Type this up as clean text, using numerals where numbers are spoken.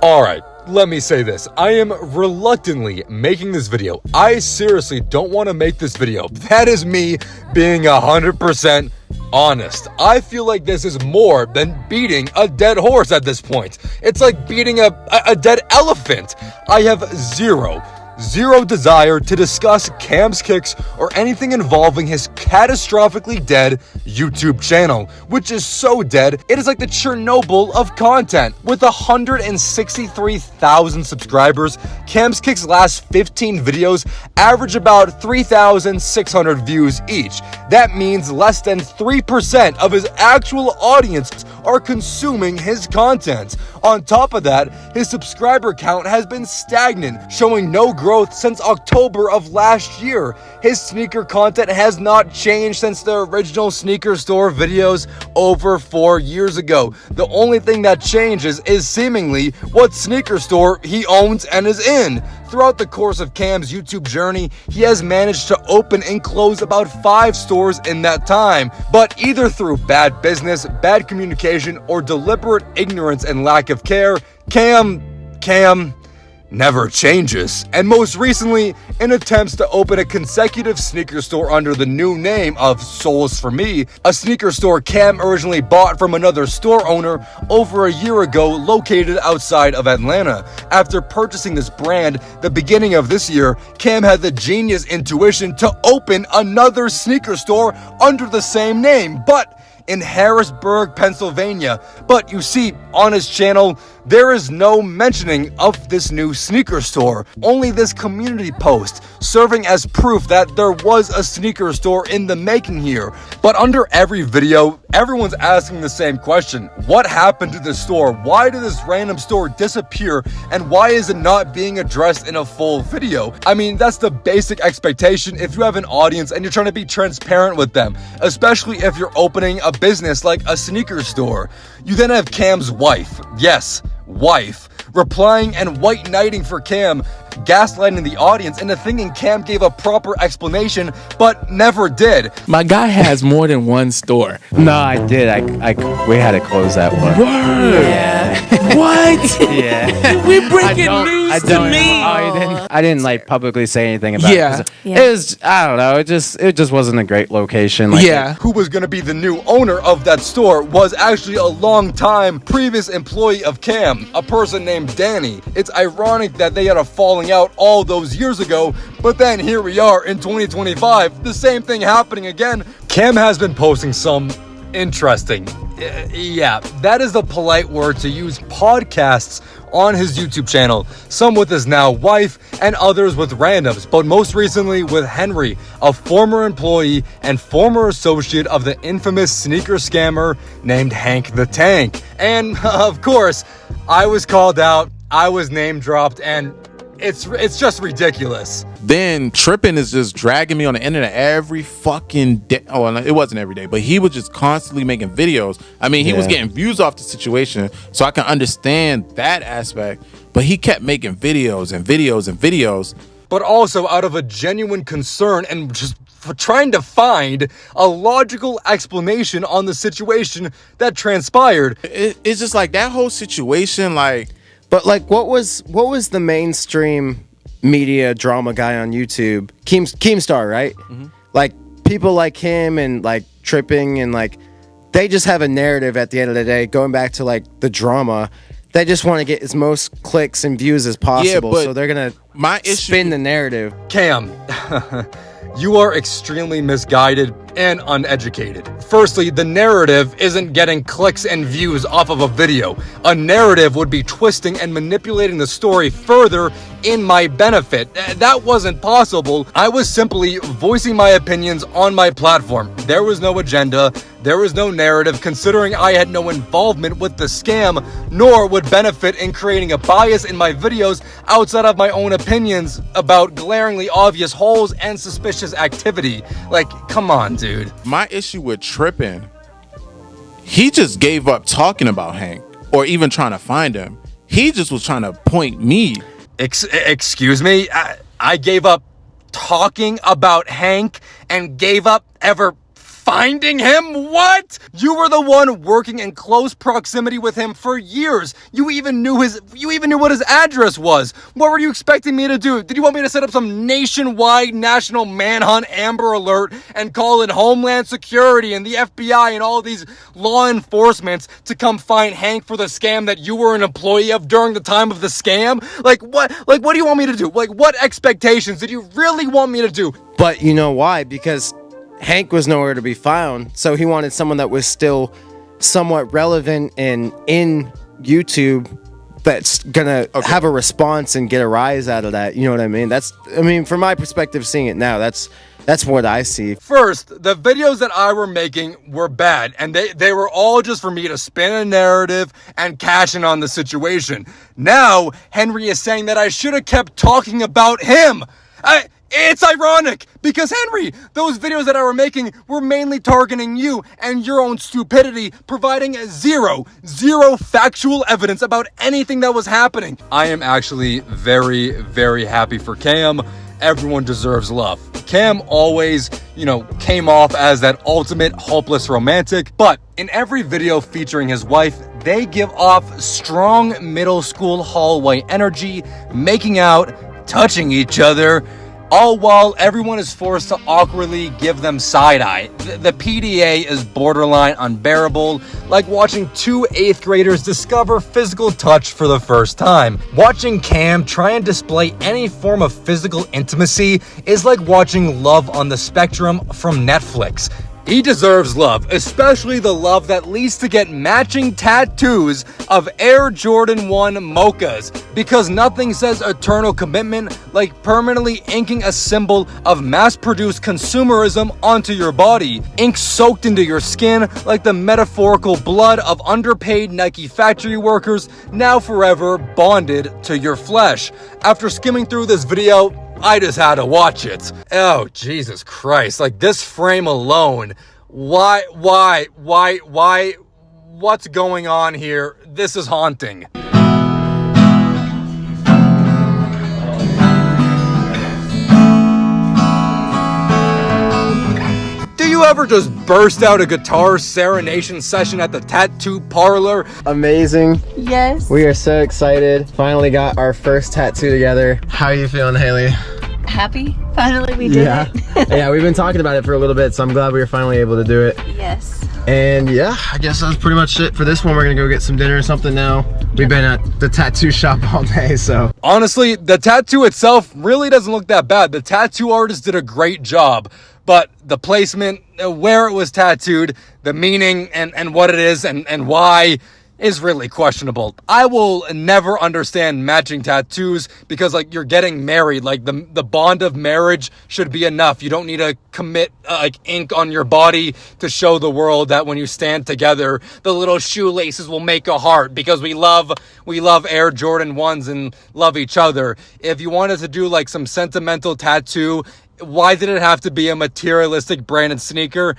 Alright, let me say this. I am reluctantly making this video. I seriously don't want to make this video. That is me being 100% honest. I feel like this is more than beating a dead horse at this point. It's like beating a dead elephant. I have zero desire to discuss Cam's kicks or anything involving his catastrophically dead YouTube channel, which is so dead, it is like the Chernobyl of content. With 163,000 subscribers, Cam's kicks' last 15 videos average about 3,600 views each. That means less than 3% of his actual audience are consuming his content. On top of that, his subscriber count has been stagnant, showing no growth since October of last year. His sneaker content has not changed since the original sneaker store videos over 4 years ago. The only thing that changes is seemingly what sneaker store he owns and is in. Throughout the course of Cam's YouTube journey, he has managed to open and close about 5 stores in that time. But either through bad business, bad communication, or deliberate ignorance and lack of care, Cam never changes. And most recently, in attempts to open a consecutive sneaker store under the new name of Souls For Me, a sneaker store Cam originally bought from another store owner over a year ago located outside of Atlanta. After purchasing this brand the beginning of this year, Cam had the genius intuition to open another sneaker store under the same name, but in Harrisburg, Pennsylvania. But you see, on his channel, there is no mentioning of this new sneaker store, only this community post, serving as proof that there was a sneaker store in the making here. But under every video, everyone's asking the same question. What happened to the store? Why did this random store disappear? And why is it not being addressed in a full video? I mean, that's the basic expectation if you have an audience and you're trying to be transparent with them, especially if you're opening a business like a sneaker store. You then have Cam's wife, yes, wife, replying and white knighting for Cam, gaslighting the audience into thinking Cam gave a proper explanation, but never did. My guy has more than one store. No, I did. We had to close that one. Word. Yeah. What? Yeah. We're breaking news to me. I didn't like publicly say anything about it. It was, I don't know. It just wasn't a great location. Who was going to be the new owner of that store was actually a long-time previous employee of Cam, a person named Danny. It's ironic that they had a falling out all those years ago, but then here we are in 2025, the same thing happening again. Cam has been posting some interesting, that is the polite word to use, podcasts on his YouTube channel, some with his now wife and others with randoms, but most recently with Henry, a former employee and former associate of the infamous sneaker scammer named Hank the Tank. And of course, I was called out, I was name dropped, and it's just ridiculous. Then Trippin is just dragging me on the internet every fucking day. Oh, it wasn't every day, but he was just constantly making videos. I mean, he was getting views off the situation, so I can understand that aspect. But he kept making videos and videos and videos. But also out of a genuine concern and just for trying to find a logical explanation on the situation that transpired. It's just like that whole situation, like. But like, what was the mainstream media drama guy on YouTube? Keemstar, right? Mm-hmm. Like people like him and like Tripping and like they just have a narrative at the end of the day. Going back to like the drama, they just want to get as most clicks and views as possible. So they're gonna spin the narrative. Cam, you are extremely misguided and uneducated. Firstly, the narrative isn't getting clicks and views off of a video. A narrative would be twisting and manipulating the story further in my benefit. That wasn't possible. I was simply voicing my opinions on my platform. There was no agenda. There was no narrative, considering I had no involvement with the scam, nor would benefit in creating a bias in my videos outside of my own opinions about glaringly obvious holes and suspicious activity. Like, come on, dude. My issue with Trippin', he just gave up talking about Hank or even trying to find him. He just was trying to point me. Excuse me? I gave up talking about Hank and gave up ever finding him? What? You were the one working in close proximity with him for years. You even knew what his address was. What were you expecting me to do? Did you want me to set up some nationwide national manhunt Amber Alert and call in Homeland Security and the FBI and all these law enforcement to come find Hank for the scam that you were an employee of during the time of the scam? Like what do you want me to do? Like, what expectations did you really want me to do? But you know why? Because Hank was nowhere to be found, so he wanted someone that was still somewhat relevant and in YouTube that's gonna have a response and get a rise out of that. You know what I mean? From my perspective, seeing it now, that's what I see. First, the videos that I were making were bad, and they were all just for me to spin a narrative and cash in on the situation. Now, Henry is saying that I should have kept talking about him. It's ironic, because Henry, those videos that I were making were mainly targeting you and your own stupidity, providing zero factual evidence about anything that was happening. I am actually very, very happy for Cam. Everyone deserves love. Cam always, came off as that ultimate hopeless romantic, but in every video featuring his wife, they give off strong middle school hallway energy, making out, touching each other, all while everyone is forced to awkwardly give them side-eye. The PDA is borderline unbearable, like watching two 8th graders discover physical touch for the first time. Watching Cam try and display any form of physical intimacy is like watching Love on the Spectrum from Netflix. He deserves love, especially the love that leads to get matching tattoos of Air Jordan 1 mochas, because nothing says eternal commitment like permanently inking a symbol of mass-produced consumerism onto your body, ink soaked into your skin like the metaphorical blood of underpaid Nike factory workers, now forever bonded to your flesh. After skimming through this video, I just had to watch it. Oh, Jesus Christ. Like, this frame alone. Why? What's going on here? This is haunting. Do you ever just burst out a guitar serenation session at the tattoo parlor? Amazing. Yes. We are so excited. Finally got our first tattoo together. How are you feeling, Haley? Happy? Finally we did it. Yeah, we've been talking about it for a little bit, so I'm glad we were finally able to do it. Yes. And yeah, I guess that's pretty much it for this one. We're gonna go get some dinner or something now. We've been at the tattoo shop all day, so. Honestly, the tattoo itself really doesn't look that bad. The tattoo artist did a great job, but the placement, where it was tattooed, the meaning and what it is and why is really questionable. I will never understand matching tattoos because, like, you're getting married. Like, the bond of marriage should be enough. You don't need to commit ink on your body to show the world that when you stand together, the little shoelaces will make a heart, because we love Air Jordan 1s and love each other. If you wanted to do like some sentimental tattoo, why did it have to be a materialistic branded sneaker?